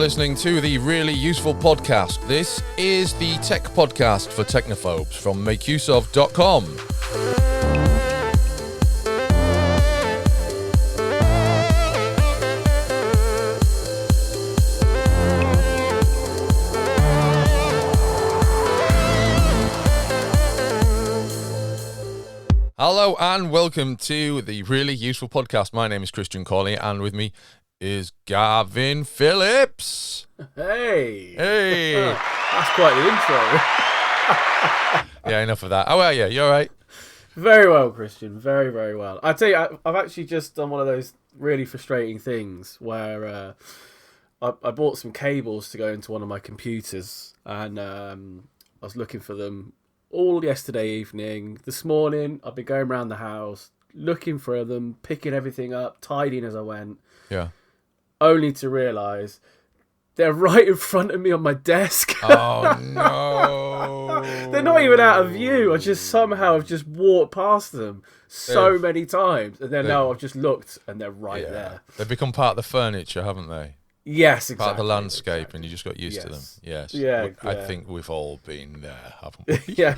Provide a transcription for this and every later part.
listening to the Really Useful Podcast. This is the tech podcast for technophobes from makeuseof.com. Hello and welcome to the Really Useful Podcast. My name is Christian Corley and with me is Gavin Phillips. Hey. That's quite the intro. Yeah, enough of that. How are you? You all right? Very well, Christian. Very, very well. I tell you, I've actually just done one of those really frustrating things where I bought some cables to go into one of my computers and I was looking for them all yesterday evening. This morning, I've been going around the house looking for them, picking everything up, tidying as I went. Yeah. Only to realise they're right in front of me on my desk. Oh, no. They're not even out of view. I just somehow have just walked past them so many times. And then now I've just looked and they're right there. They've become part of the furniture, haven't they? Yes, exactly. Part of the landscape, and you just got used to them. Yes. Yeah. I think we've all been there, haven't we? Yeah.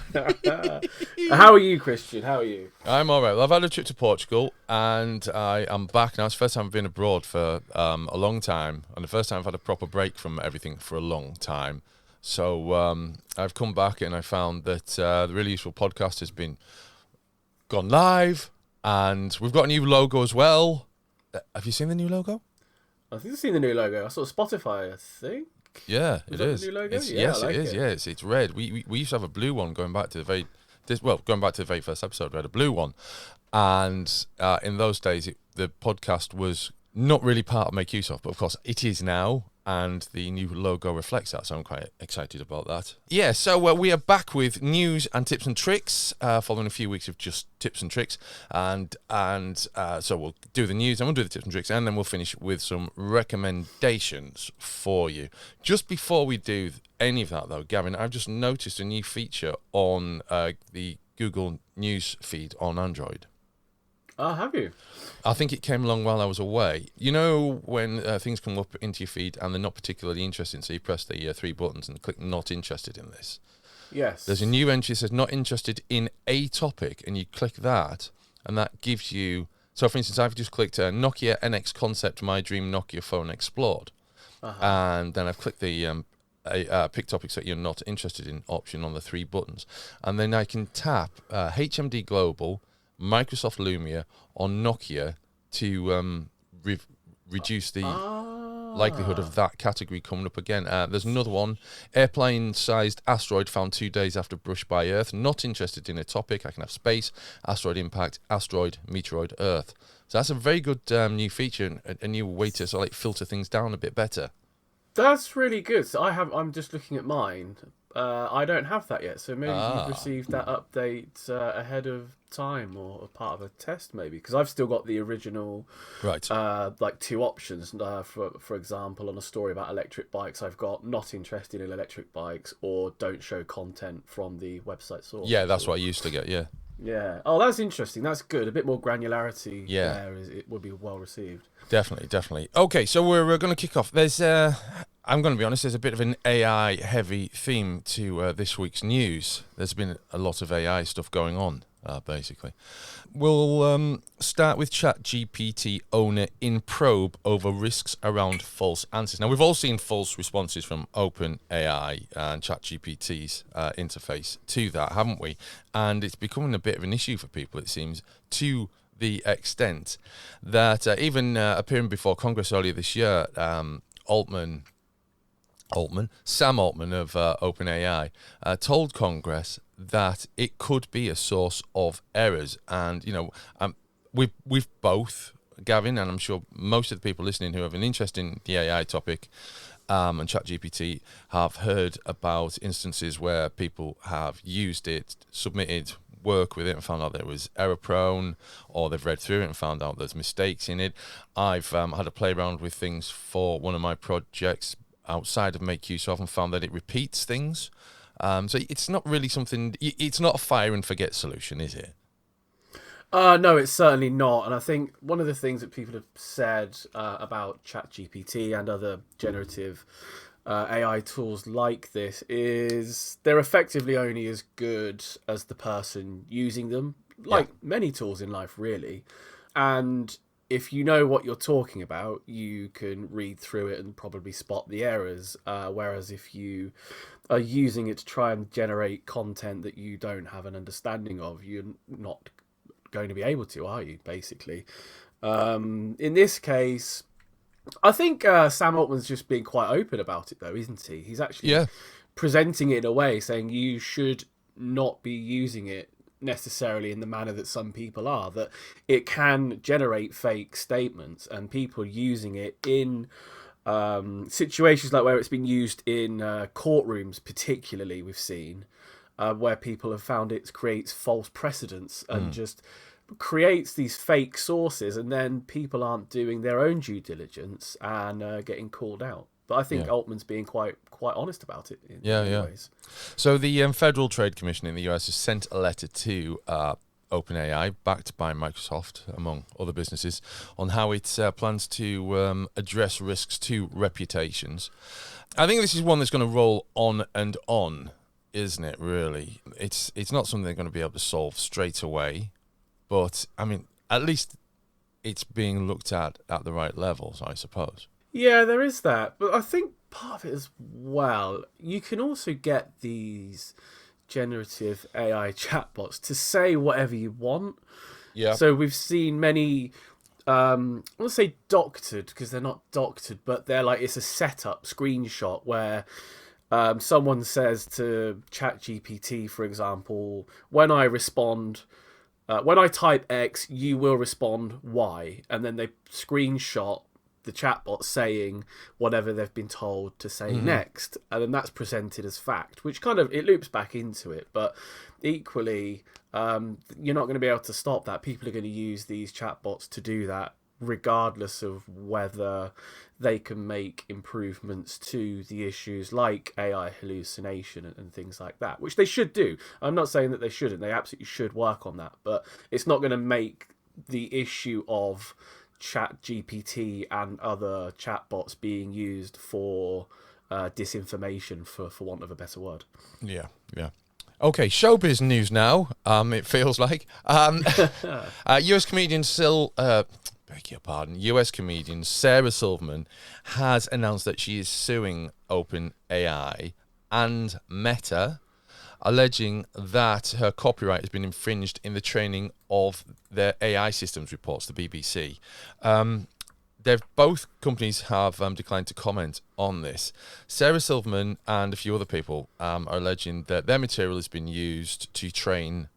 How are you, Christian? How are you? I'm all right. Well, I've had a trip to Portugal, and I am back now. It's the first time I've been abroad for a long time, and the first time I've had a proper break from everything for a long time. So I've come back, and I found that the Really Useful Podcast has gone live, and we've got a new logo as well. Have you seen the new logo? I think I've seen the new logo. I saw Spotify, I think. Yeah, it is. The new logo? Yes, it is. Yeah, it's red. We used to have a blue one going back to the very first episode. We had a blue one, and in those days, the podcast was not really part of Make Use Of, but of course it is now. And the new logo reflects that, so I'm quite excited about that. Yeah, so we are back with news and tips and tricks, following a few weeks of just tips and tricks. And so we'll do the news, and we'll do the tips and tricks, and then we'll finish with some recommendations for you. Just before we do any of that, though, Gavin, I've just noticed a new feature on the Google News feed on Android. Oh, have you? I think it came along while I was away. You know when things come up into your feed and they're not particularly interesting, so you press the three buttons and click not interested in this? Yes. There's a new entry that says not interested in a topic, and you click that, and that gives you... So, for instance, I've just clicked Nokia NX Concept My Dream Nokia Phone Explored. And then I've clicked the pick topics that you're not interested in option on the three buttons. And then I can tap HMD Global, Microsoft Lumia on Nokia to reduce the likelihood of that category coming up again. There's another one, airplane-sized asteroid found 2 days after brush by Earth. Not interested in a topic. I can have space, asteroid impact, asteroid, meteoroid, Earth. So that's a very good new feature, a new way to sort of like filter things down a bit better. That's really good. So I'm just looking at mine. I don't have that yet, so maybe you've received that update ahead of time or a part of a test, maybe, because I've still got the original, right? Like two options. For example, on a story about electric bikes, I've got not interested in electric bikes or don't show content from the website source. Yeah, that's what I used to get. Yeah. Yeah. Oh, that's interesting. That's good. A bit more granularity. Yeah. There it would be well received. Definitely. Okay, so we're going to kick off. There's I'm going to be honest, there's a bit of an AI-heavy theme to this week's news. There's been a lot of AI stuff going on, basically. We'll start with ChatGPT owner in probe over risks around false answers. Now, we've all seen false responses from OpenAI and ChatGPT's interface to that, haven't we? And it's becoming a bit of an issue for people, it seems, to the extent that even appearing before Congress earlier this year, Sam Altman of OpenAI told Congress that it could be a source of errors. And, you know, we've both, Gavin, and I'm sure most of the people listening who have an interest in the AI topic and ChatGPT have heard about instances where people have used it, submitted work with it and found out that it was error prone, or they've read through it and found out there's mistakes in it. I've had a play around with things for one of my projects outside of Make Use Of and found that it repeats things. So it's not really something, it's not a fire and forget solution, is it? No, it's certainly not. And I think one of the things that people have said about ChatGPT and other generative AI tools like this is they're effectively only as good as the person using them, Yeah, like many tools in life, really. And if you know what you're talking about, you can read through it and probably spot the errors. Whereas if you are using it to try and generate content that you don't have an understanding of, you're not going to be able to, are you, basically? In this case, I think Sam Altman's just being quite open about it, though, isn't he? He's actually yeah, presenting it in a way saying you should not be using it necessarily in the manner that some people are, that it can generate fake statements, and people using it in situations like where it's been used in courtrooms, particularly, we've seen where people have found it creates false precedents and just creates these fake sources, and then people aren't doing their own due diligence and getting called out. But I think yeah. Altman's being quite honest about it in Yeah, many yeah. ways. So the Federal Trade Commission in the US has sent a letter to OpenAI, backed by Microsoft, among other businesses, on how it plans to address risks to reputations. I think this is one that's going to roll on and on, isn't it, really? It's not something they're going to be able to solve straight away, but, I mean, at least it's being looked at the right levels, I suppose. Yeah, there is that. But I think part of it as well, you can also get these generative AI chatbots to say whatever you want. Yeah. So we've seen many, I won't say doctored because they're not doctored, but they're like it's a setup screenshot where someone says to ChatGPT, for example, when I type X, you will respond Y, and then they screenshot the chatbot saying whatever they've been told to say next, and then that's presented as fact, which kind of it loops back into it. But equally, you're not going to be able to stop that. People are going to use these chatbots to do that, regardless of whether they can make improvements to the issues like AI hallucination and things like that, which they should do. I'm not saying that they shouldn't. They absolutely should work on that, but it's not going to make the issue of Chat GPT and other chatbots being used for disinformation, for want of a better word. Yeah, yeah. Okay, showbiz news now. It feels like U.S. comedian beg your pardon, U.S. comedian Sarah Silverman has announced that she is suing OpenAI and Meta, alleging that her copyright has been infringed in the training of their AI systems, reports the BBC. Both companies have declined to comment on this. Sarah Silverman and a few other people are alleging that their material has been used to train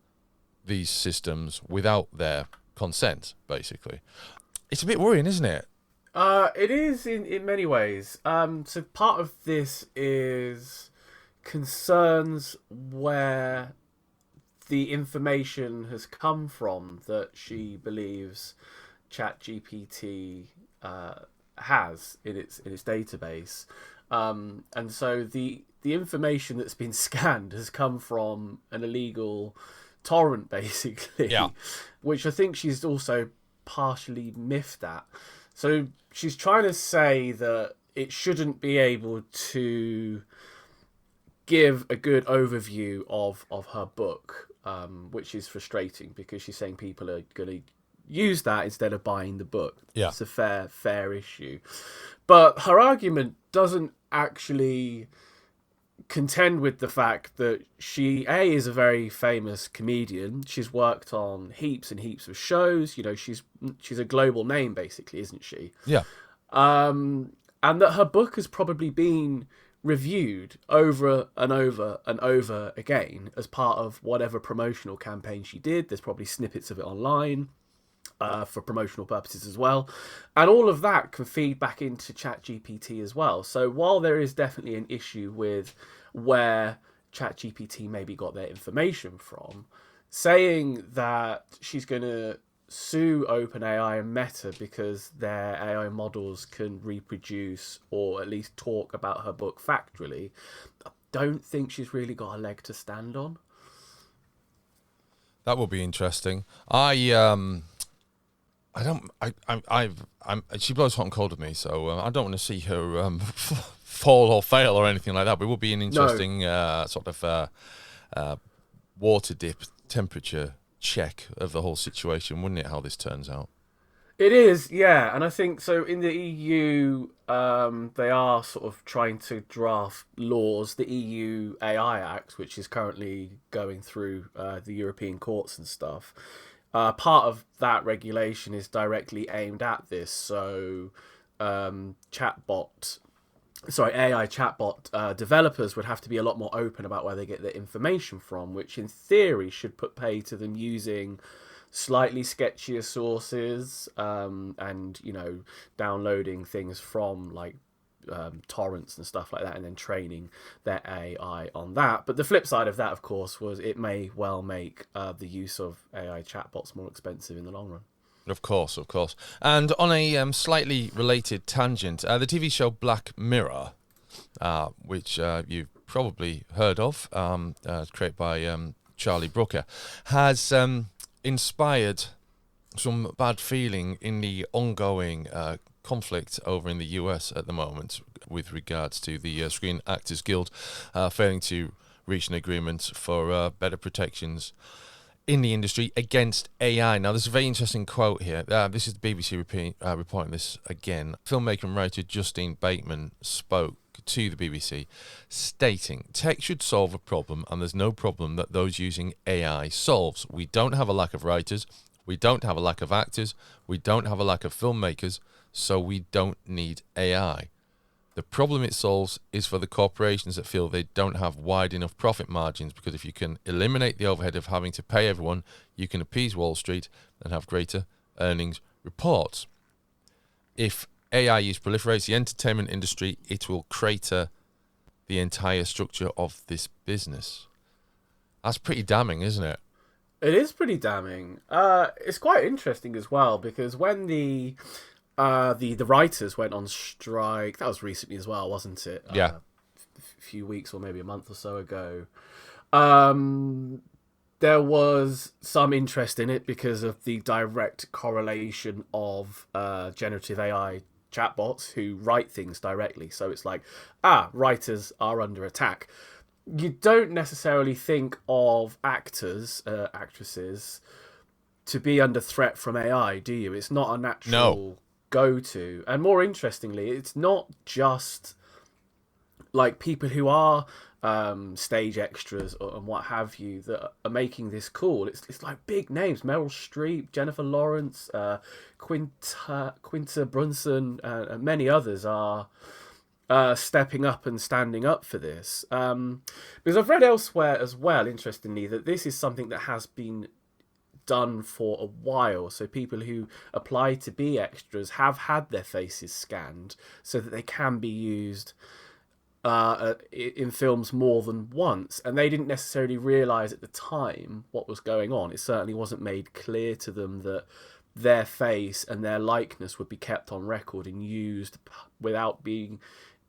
these systems without their consent, basically. It's a bit worrying, isn't it? It is in many ways. So part of this is concerns where the information has come from that she believes ChatGPT has in its database, and so the information that's been scanned has come from an illegal torrent, basically, Yeah. which I think she's also partially miffed at. So she's trying to say that it shouldn't be able to give a good overview of her book, which is frustrating because she's saying people are going to use that instead of buying the book. Yeah. It's a fair issue. But her argument doesn't actually contend with the fact that she is a very famous comedian. She's worked on heaps and heaps of shows. You know, she's a global name, basically, isn't she? Yeah. And that her book has probably been reviewed over and over and over again as part of whatever promotional campaign she did. There's probably snippets of it online for promotional purposes as well. And all of that can feed back into ChatGPT as well. So while there is definitely an issue with where ChatGPT maybe got their information from, saying that she's going to sue OpenAI and Meta because their AI models can reproduce or at least talk about her book factually, I don't think she's really got a leg to stand on. That will be interesting. I don't. She blows hot and cold with me, so I don't want to see her fall or fail or anything like that. But it would be an interesting sort of water dip temperature check of the whole situation, wouldn't it? How this turns out. It is, yeah, and I think so. In the EU, they are sort of trying to draft laws. The EU AI Act, which is currently going through the European courts and stuff. Part of that regulation is directly aimed at this. So, AI chatbot developers would have to be a lot more open about where they get their information from, which in theory should put pay to them using slightly sketchier sources, and downloading things from like torrents and stuff like that, and then training their AI on that. But the flip side of that, of course, was it may well make the use of AI chatbots more expensive in the long run. Of course, of course. And on a slightly related tangent, the TV show Black Mirror, which you've probably heard of, created by Charlie Brooker, has inspired some bad feeling in the ongoing conflict over in the US at the moment with regards to the Screen Actors Guild failing to reach an agreement for better protections in the industry against AI. Now, there's a very interesting quote here. This is the BBC reporting this again. Filmmaker and writer Justine Bateman spoke to the BBC, stating, "Tech should solve a problem, and there's no problem that those using AI solves. We don't have a lack of writers. We don't have a lack of actors. We don't have a lack of filmmakers, so we don't need AI. The problem it solves is for the corporations that feel they don't have wide enough profit margins, because if you can eliminate the overhead of having to pay everyone, you can appease Wall Street and have greater earnings reports. If AI use proliferates the entertainment industry, it will crater the entire structure of this business." That's pretty damning, isn't it? It is pretty damning. It's quite interesting as well, because when the writers went on strike, that was recently as well, wasn't it? Yeah. A few weeks or maybe a month or so ago. There was some interest in it because of the direct correlation of generative AI chatbots who write things directly. So it's like, writers are under attack. You don't necessarily think of actors, actresses, to be under threat from AI, do you? It's not a natural go-to. And more interestingly, it's not just like people who are stage extras and what have you that are making this cool. It's like big names: Meryl Streep, Jennifer Lawrence, Quinta Brunson, and many others are stepping up and standing up for this. Because I've read elsewhere as well, interestingly, that this is something that has been done for a while. So people who apply to be extras have had their faces scanned so that they can be used in films more than once, and they didn't necessarily realise at the time what was going on. It certainly wasn't made clear to them that their face and their likeness would be kept on record and used without being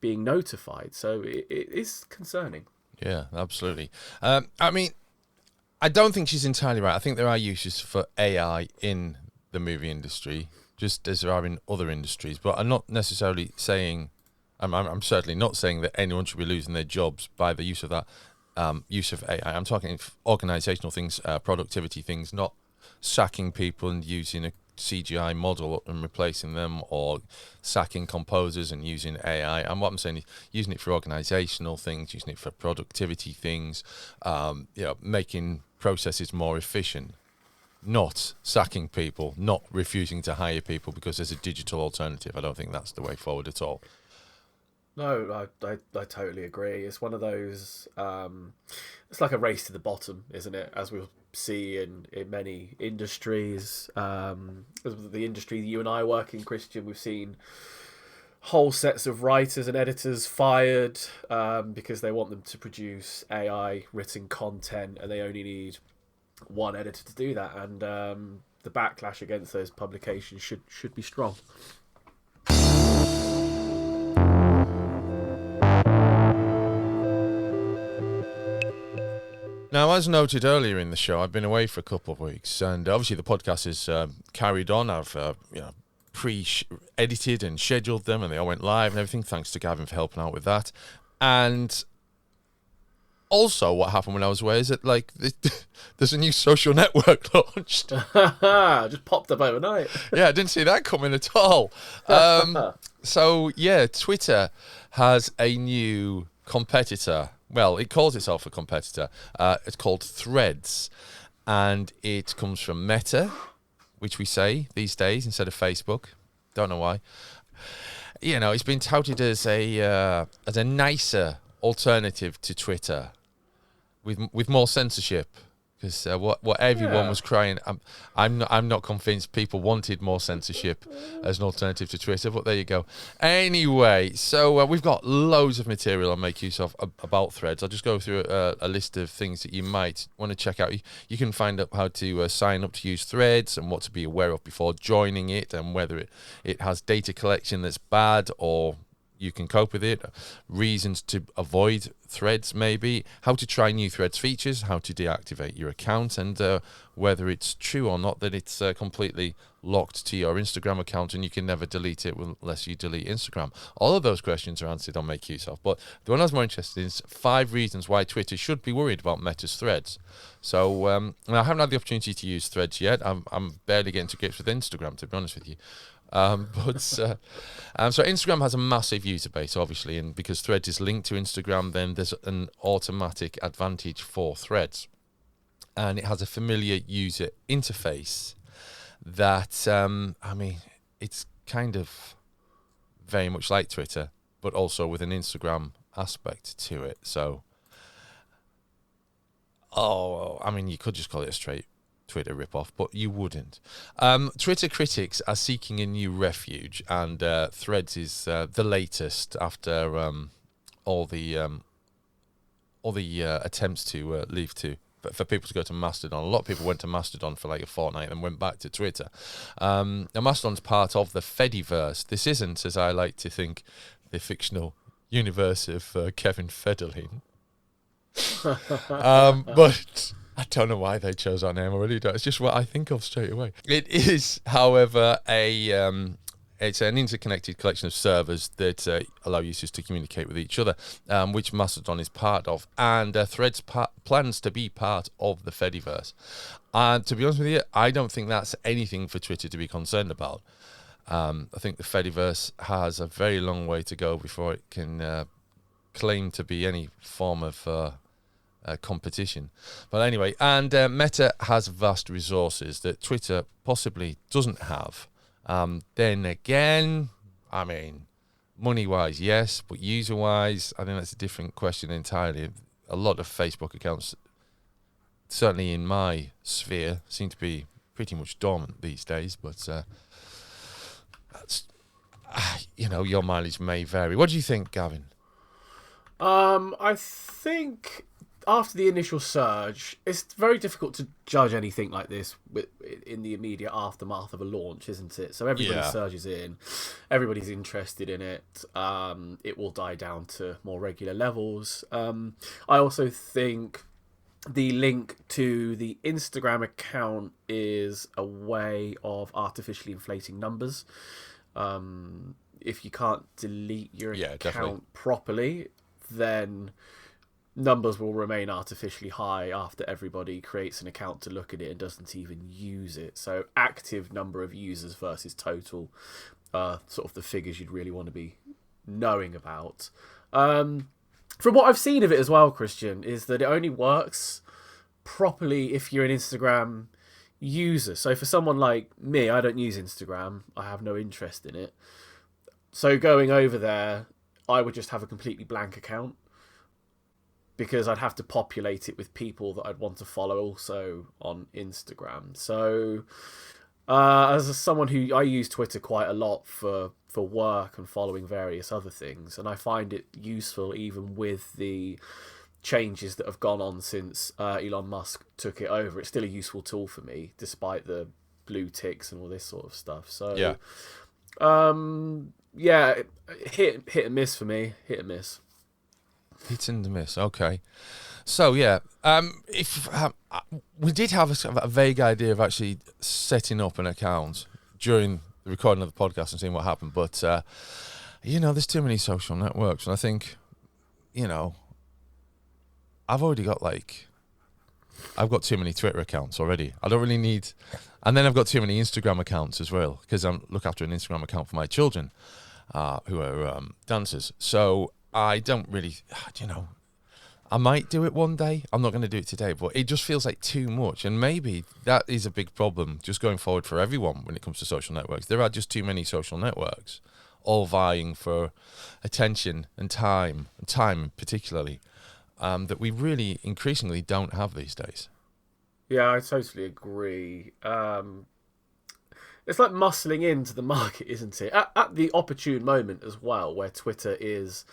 notified. So it is concerning. Yeah, absolutely. I mean, I don't think she's entirely right. I think there are uses for AI in the movie industry, just as there are in other industries. But I'm not necessarily saying, I'm certainly not saying that anyone should be losing their jobs by the use of that use of AI. I'm talking organisational things, productivity things, not sacking people and using a CGI model and replacing them, or sacking composers and using AI. And what I'm saying is using it for organisational things, using it for productivity things, making processes more efficient, not sacking people, not refusing to hire people because there's a digital alternative. I don't think that's the way forward at all. No, I totally agree. It's one of those, it's like a race to the bottom, isn't it? As we'll see in many industries. The industry that you and I work in, Christian, we've seen whole sets of writers and editors fired because they want them to produce AI written content, and they only need one editor to do that. And the backlash against those publications should be strong. Now, as noted earlier in the show, I've been away for a couple of weeks, and obviously the podcast is carried on. I've pre-edited and scheduled them, and they all went live and everything. Thanks to Gavin for helping out with that. And also, what happened when I was away is that there's a new social network launched. Just popped up overnight. Yeah, I didn't see that coming at all. So yeah, Twitter has a new competitor. Well, it calls itself a competitor. It's called Threads, and it comes from Meta, which we say these days instead of Facebook. Don't know why. It's been touted as a nicer alternative to Twitter, with more censorship. Because what everyone was crying, I'm not convinced people wanted more censorship as an alternative to Twitter, but there you go. Anyway, so we've got loads of material I'll make use of about Threads. I'll just go through a list of things that you might want to check out. You can find out how to sign up to use Threads and what to be aware of before joining it, and whether it has data collection that's bad or you can cope with it, reasons to avoid Threads maybe, how to try new Threads features, how to deactivate your account, and whether it's true or not that it's completely locked to your Instagram account and you can never delete it unless you delete Instagram. All of those questions are answered on Make Use Of, but the one I was more interested in is 5 reasons why Twitter should be worried about Meta's Threads. So I haven't had the opportunity to use Threads yet. I'm barely getting to grips with Instagram, to be honest with you. So Instagram has a massive user base, obviously, and because Threads is linked to Instagram, then there's an automatic advantage for Threads, and it has a familiar user interface that it's kind of very much like Twitter, but also with an Instagram aspect to it. So you could just call it a straight Twitter ripoff, but you wouldn't. Twitter critics are seeking a new refuge, and Threads is the latest after all the attempts to leave for people to go to Mastodon. A lot of people went to Mastodon for like a fortnight and went back to Twitter. Now Mastodon's part of the Fediverse. This isn't, as I like to think, the fictional universe of Kevin Federline. But I don't know why they chose that name. I really don't. It's just what I think of straight away. It is, however, it's an interconnected collection of servers that allow users to communicate with each other, which Mastodon is part of. And Threads plans to be part of the Fediverse. And to be honest with you, I don't think that's anything for Twitter to be concerned about. I think the Fediverse has a very long way to go before it can claim to be any form of competition. But anyway, and Meta has vast resources that Twitter possibly doesn't have. Then again, money-wise, yes, but user-wise, I think that's a different question entirely. A lot of Facebook accounts, certainly in my sphere, seem to be pretty much dormant these days, but that's, your mileage may vary. What do you think, Gavin? I think after the initial surge, it's very difficult to judge anything like this in the immediate aftermath of a launch, isn't it? So everybody surges in, everybody's interested in it. It will die down to more regular levels. I also think the link to the Instagram account is a way of artificially inflating numbers. If you can't delete your account properly, then numbers will remain artificially high after everybody creates an account to look at it and doesn't even use it. So active number of users versus total, sort of the figures you'd really want to be knowing about. From what I've seen of it as well, Christian, is that it only works properly if you're an Instagram user. So for someone like me, I don't use Instagram. I have no interest in it. So going over there, I would just have a completely blank account, because I'd have to populate it with people that I'd want to follow also on Instagram. So as someone who I use Twitter quite a lot for work and following various other things, and I find it useful even with the changes that have gone on since Elon Musk took it over. It's still a useful tool for me, despite the blue ticks and all this sort of stuff. So hit and miss for me. Hit and miss. Hit and miss, okay. So yeah, if we did have a, sort of a vague idea of actually setting up an account during the recording of the podcast and seeing what happened, but there's too many social networks, and I think, I've already got I've got too many Twitter accounts already. I don't really need, and then I've got too many Instagram accounts as well because I look after an Instagram account for my children, who are dancers. So I don't really, I might do it one day. I'm not going to do it today, but it just feels like too much. And maybe that is a big problem just going forward for everyone when it comes to social networks. There are just too many social networks, all vying for attention and time particularly, that we really increasingly don't have these days. Yeah, I totally agree. It's like muscling into the market, isn't it? At the opportune moment as well, where Twitter is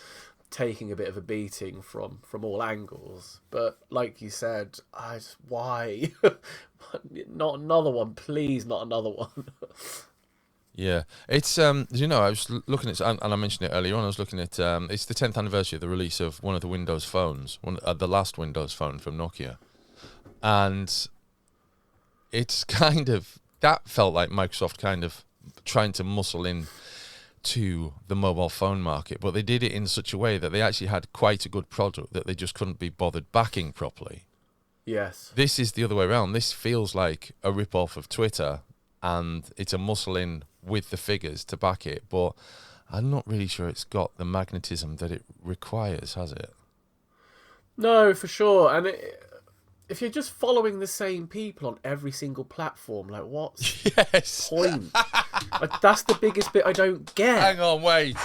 taking a bit of a beating from all angles. But like you said, why? Not another one, please, not another one. Yeah, it's I was looking at, and I mentioned it earlier on. I was looking at it's the 10th anniversary of the release of one of the Windows phones, the last Windows phone from Nokia, and it's kind of, that felt like Microsoft kind of trying to muscle in to the mobile phone market, but they did it in such a way that they actually had quite a good product that they just couldn't be bothered backing properly. Yes. This is the other way around. This feels like a rip-off of Twitter, and it's a muscle in with the figures to back it, but I'm not really sure it's got the magnetism that it requires, has it? No, for sure. And if you're just following the same people on every single platform, like, what's Yes. the point? Like, that's the biggest bit I don't get. Hang on, wait.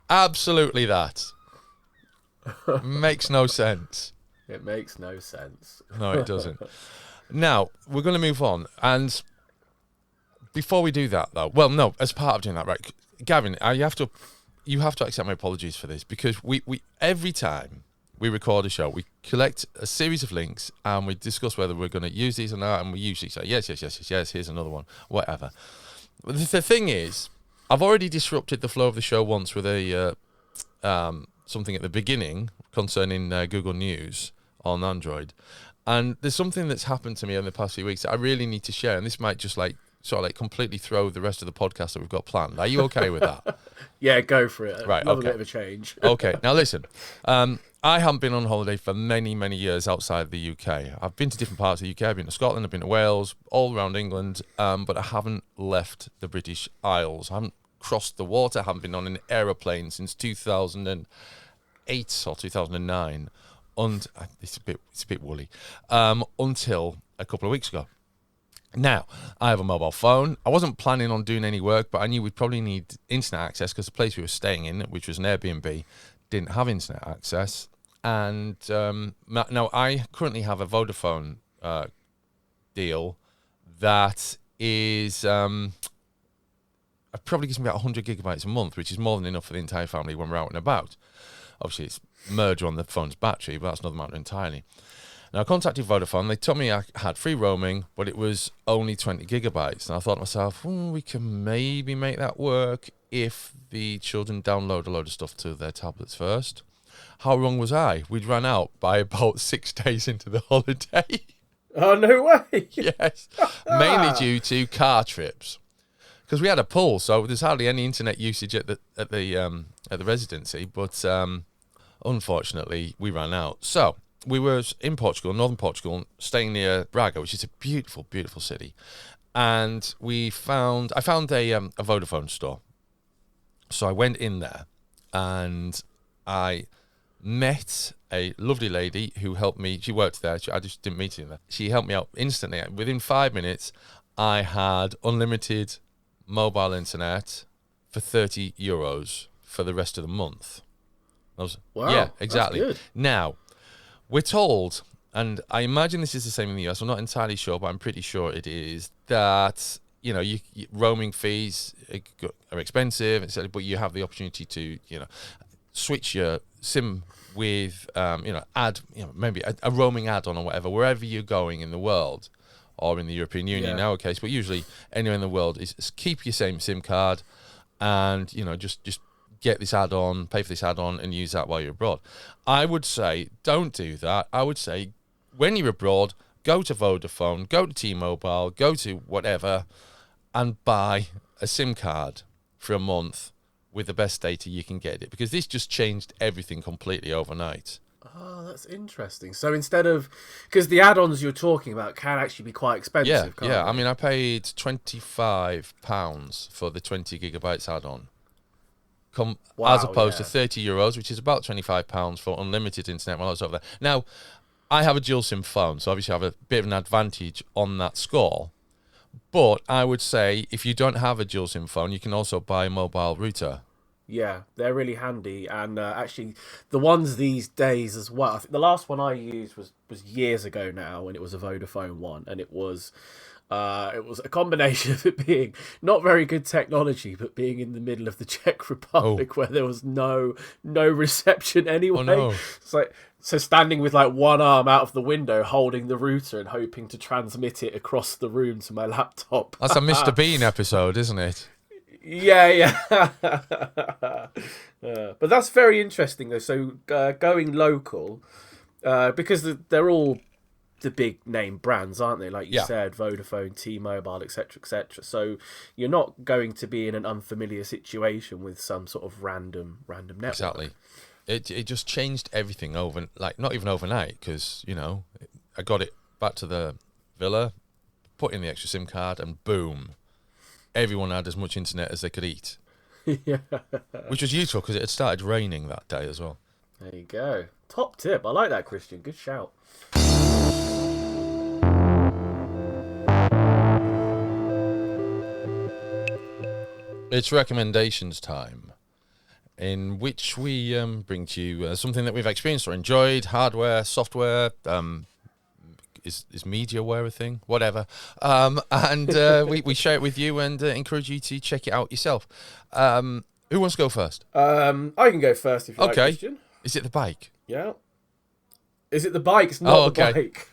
Absolutely that. Makes no sense. It makes no sense. No, it doesn't. Now, we're going to move on. And before we do that, though, well, no, as part of doing that, right, Gavin, you have to accept my apologies for this, because we every time we record a show, we collect a series of links and we discuss whether we're going to use these or not, and we usually say, yes, here's another one, whatever. The thing is, I've already disrupted the flow of the show once with a something at the beginning concerning Google News on Android, and there's something that's happened to me in the past few weeks that I really need to share, and this might just completely throw the rest of the podcast that we've got planned. Are you okay with that? Yeah, go for it. Right, Love okay. a bit of a change. Okay, now listen. I haven't been on holiday for many, many years outside the UK. I've been to different parts of the UK. I've been to Scotland, I've been to Wales, all around England, but I haven't left the British Isles. I haven't crossed the water. I haven't been on an aeroplane since 2008 or 2009. And it's a bit woolly. Until a couple of weeks ago. Now, I have a mobile phone. I wasn't planning on doing any work, but I knew we'd probably need internet access because the place we were staying in, which was an Airbnb, didn't have internet access. And now I currently have a Vodafone deal that is probably gives me about 100 gigabytes a month, which is more than enough for the entire family when we're out and about. Obviously, it's merge on the phone's battery, but that's another matter entirely. Now, I contacted Vodafone. They told me I had free roaming, but it was only 20 gigabytes. And I thought to myself, we can maybe make that work if the children download a load of stuff to their tablets first. How wrong was I? We'd run out by about 6 days into the holiday. Oh, no way. Yes. Mainly due to car trips. Because we had a pool, so there's hardly any internet usage at the residency. But unfortunately, we ran out. So we were in Portugal, northern Portugal, staying near Braga, which is a beautiful, beautiful city. And I found a Vodafone store. So I went in there and I met a lovely lady who helped me. She worked there. I just didn't meet her there. She helped me out instantly. Within 5 minutes, I had unlimited mobile internet for €30 for the rest of the month. Wow. Yeah, exactly. That's good. Now, we're told, and I imagine this is the same in the US, I'm not entirely sure, but I'm pretty sure it is, that, roaming fees are expensive, etc., but you have the opportunity to, switch your SIM with, add, maybe a roaming add-on or whatever, wherever you're going in the world, or in the European Union in our case, but usually anywhere in the world, is keep your same SIM card and, just get this add-on, pay for this add-on, and use that while you're abroad. I would say don't do that. I would say when you're abroad, go to Vodafone, go to T-Mobile, go to whatever, and buy a SIM card for a month with the best data you can get it, because this just changed everything completely overnight. Oh, that's interesting. So instead of, because the add-ons you're talking about can actually be quite expensive. Can't Yeah. they? I mean, I paid £25 for the 20 gigabytes add-on, as opposed to €30, which is about £25 for unlimited internet while I was over there. Now, I have a dual SIM phone, so obviously I have a bit of an advantage on that score. But I would say if you don't have a dual SIM phone, you can also buy a mobile router. Yeah, they're really handy, and actually, the ones these days as well. I think the last one I used was years ago now, and it was a Vodafone one, and it was a combination of it being not very good technology, but being in the middle of the Czech Republic where there was no reception anyway. Oh, no. It's like, so standing with like one arm out of the window, holding the router and hoping to transmit it across the room to my laptop. That's a Mr. Bean episode, isn't it? Yeah. But that's very interesting though. So going local, because they're all the big name brands, aren't they? Like you said, Vodafone, T-Mobile, etc., etc. So you're not going to be in an unfamiliar situation with some sort of random network. Exactly. It just changed everything over, like not even overnight, because I got it back to the villa, put in the extra SIM card, and boom, everyone had as much internet as they could eat. Yeah. Which was useful because it had started raining that day as well. There you go. Top tip. I like that, Christian. Good shout. It's recommendations time, in which we bring to you something that we've experienced or enjoyed, hardware, software, is MediaWare a thing? Whatever. And we share it with you and encourage you to check it out yourself. Who wants to go first? I can go first if you like, Christian. Is it the bike? Yeah. Is it the bike? It's not the bike.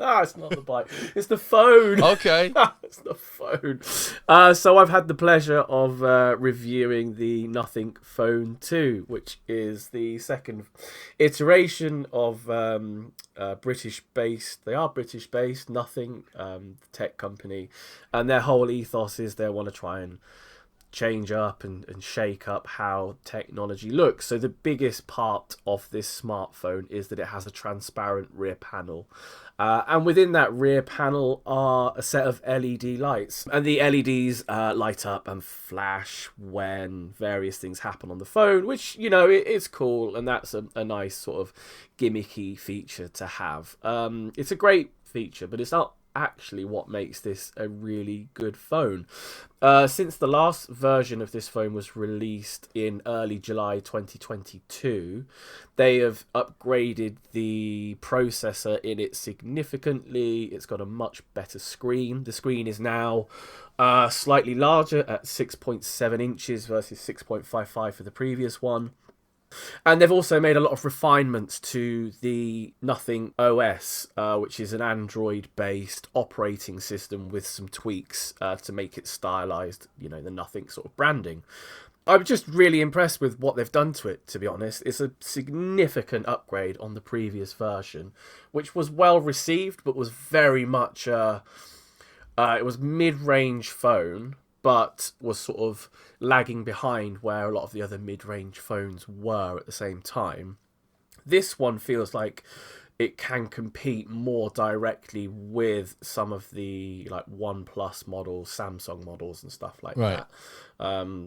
It's not the bike. It's the phone. Okay. It's the phone. So I've had the pleasure of reviewing the Nothing Phone 2, which is the second iteration of British-based. They are British-based, Nothing, tech company, and their whole ethos is they want to try and change up and shake up how technology looks. So the biggest part of this smartphone is that it has a transparent rear panel. And within that rear panel are a set of LED lights. And the LEDs light up and flash when various things happen on the phone, which, it's cool. And that's a nice sort of gimmicky feature to have. It's a great feature, but it's not actually what makes this a really good phone. Since the last version of this phone was released in early July 2022, they have upgraded the processor in it significantly. It's got a much better screen. The screen is now slightly larger at 6.7 inches versus 6.55 for the previous one. And they've also made a lot of refinements to the Nothing OS, which is an Android-based operating system with some tweaks to make it stylized, the Nothing sort of branding. I'm just really impressed with what they've done to it, to be honest. It's a significant upgrade on the previous version, which was well received, but was very much it was mid-range phone, but was sort of lagging behind where a lot of the other mid-range phones were at the same time. This one feels like it can compete more directly with some of the like OnePlus models, Samsung models and stuff like that.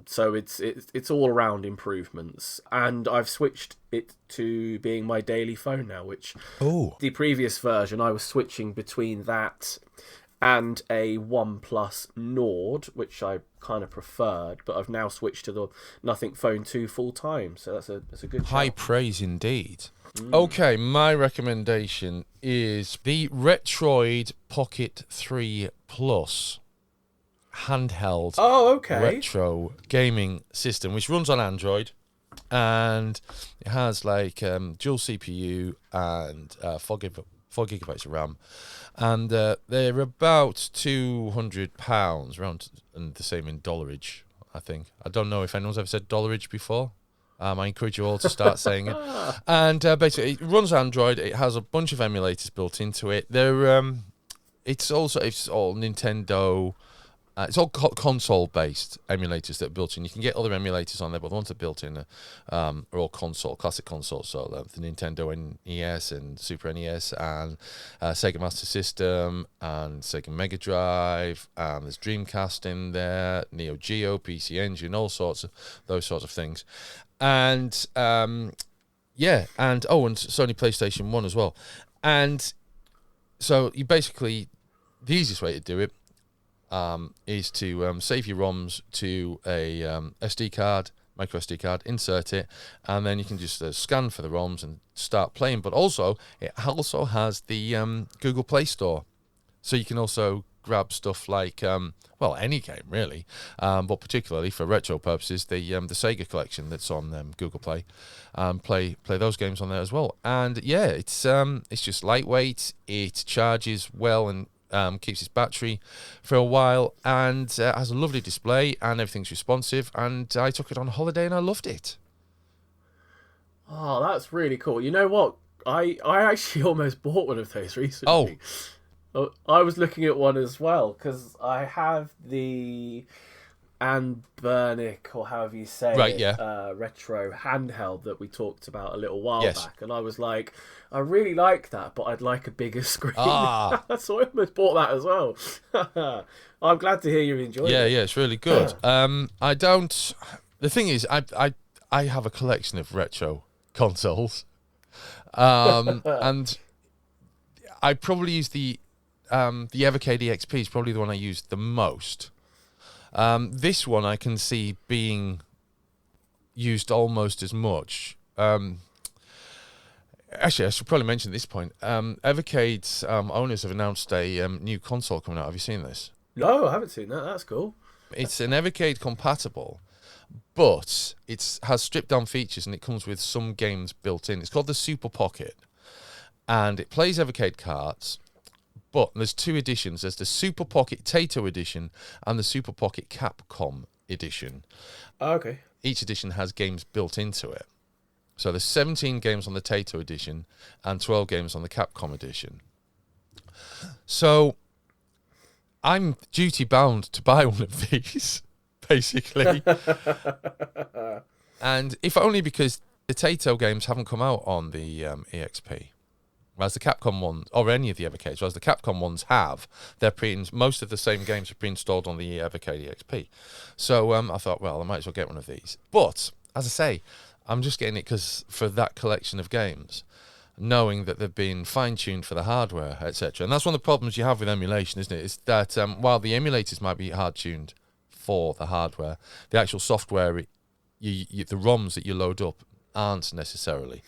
So it's all around improvements, and I've switched it to being my daily phone now, which the previous version I was switching between that and a OnePlus Nord, which I kind of preferred, but I've now switched to the Nothing Phone 2 full time, so that's a good high shout. praise indeed. Okay, my recommendation is the Retroid Pocket 3 Plus handheld retro gaming system, which runs on Android, and it has like dual CPU and 4 gigabytes of RAM. And they're about £200, around, and the same in dollarage. I think. I don't know if anyone's ever said Dollarage before. I encourage you all to start saying it. And basically, it runs Android. It has a bunch of emulators built into it. It's all Nintendo. It's all console-based emulators that are built in. You can get other emulators on there, but the ones that are built in are all classic consoles. So the Nintendo NES and Super NES and Sega Master System and Sega Mega Drive. And there's Dreamcast in there, Neo Geo, PC Engine, all sorts of those sorts of things. And and Sony PlayStation 1 as well. And so you basically, the easiest way to do it is to save your ROMs to a SD card, micro SD card, insert it, and then you can just scan for the ROMs and start playing. But also, it also has the Google Play Store, so you can also grab stuff like any game really, but particularly for retro purposes, the Sega collection that's on Google Play, play those games on there as well. And yeah, it's just lightweight. It charges well and keeps its battery for a while, and has a lovely display, and everything's responsive. And I took it on holiday and I loved it. Oh, that's really cool. You know what? I actually almost bought one of those recently. I was looking at one as well, because I have the Anbernic, or however you say it, retro handheld that we talked about a little while back, and I was like, I really like that, but I'd like a bigger screen. So I almost bought that as well. I'm glad to hear you enjoyed it. Yeah, it's really good. The thing is, I have a collection of retro consoles, and I probably use the Evercade EXP is probably the one I used the most. This one I can see being used almost as much. Actually, I should probably mention at this point, Evercade's owners have announced a new console coming out. Have you seen this? No, I haven't seen that. That's cool. It's an Evercade compatible, but it has stripped down features and it comes with some games built in. It's called the Super Pocket, and it plays Evercade cards. But there's two editions. There's the Super Pocket Taito edition and the Super Pocket Capcom edition. Okay. Each edition has games built into it. So there's 17 games on the Taito edition and 12 games on the Capcom edition. So I'm duty bound to buy one of these, basically. And if only because the Taito games haven't come out on the EXP. Whereas the Capcom ones, or any of the Evercades, whereas the Capcom ones have, most of the same games are pre-installed on the Evercade EXP. So I thought, well, I might as well get one of these. But, as I say, I'm just getting it because for that collection of games, knowing that they've been fine-tuned for the hardware, etc. And that's one of the problems you have with emulation, isn't it? Is that while the emulators might be hard-tuned for the hardware, the actual software, the ROMs that you load up aren't necessarily.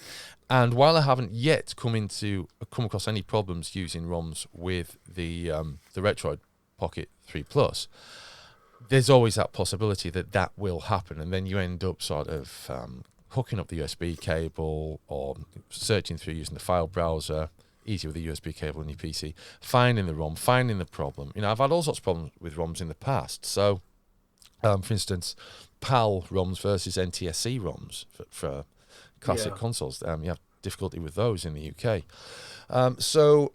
And while I haven't yet come across any problems using ROMs with the Retroid Pocket 3 Plus, there's always that possibility that will happen, and then you end up sort of hooking up the USB cable or searching through using the file browser, easy with the USB cable on your PC, finding the ROM, finding the problem. I've had all sorts of problems with ROMs in the past. So, for instance, PAL ROMs versus NTSC ROMs for classic consoles. You have difficulty with those in the UK. So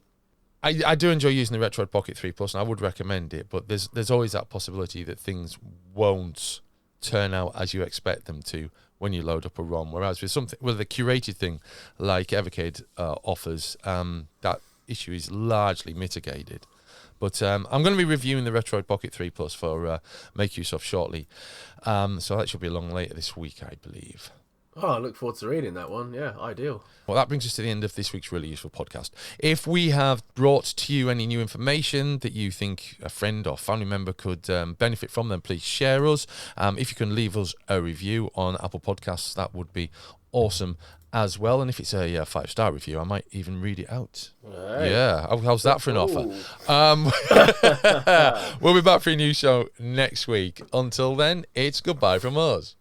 I do enjoy using the Retroid Pocket 3 Plus, and I would recommend it, but there's always that possibility that things won't turn out as you expect them to when you load up a ROM. Whereas with a curated thing like Evercade offers, that issue is largely mitigated. But I'm going to be reviewing the Retroid Pocket 3 Plus for Make Use of shortly. So that should be along later this week, I believe. Oh, I look forward to reading that one. Yeah, ideal. Well, that brings us to the end of this week's Really Useful podcast. If we have brought to you any new information that you think a friend or family member could benefit from, then please share us. If you can leave us a review on Apple Podcasts, that would be awesome as well. And if it's a 5-star review, I might even read it out. Hey. Yeah, how's that for an offer? We'll be back for a new show next week. Until then, it's goodbye from us.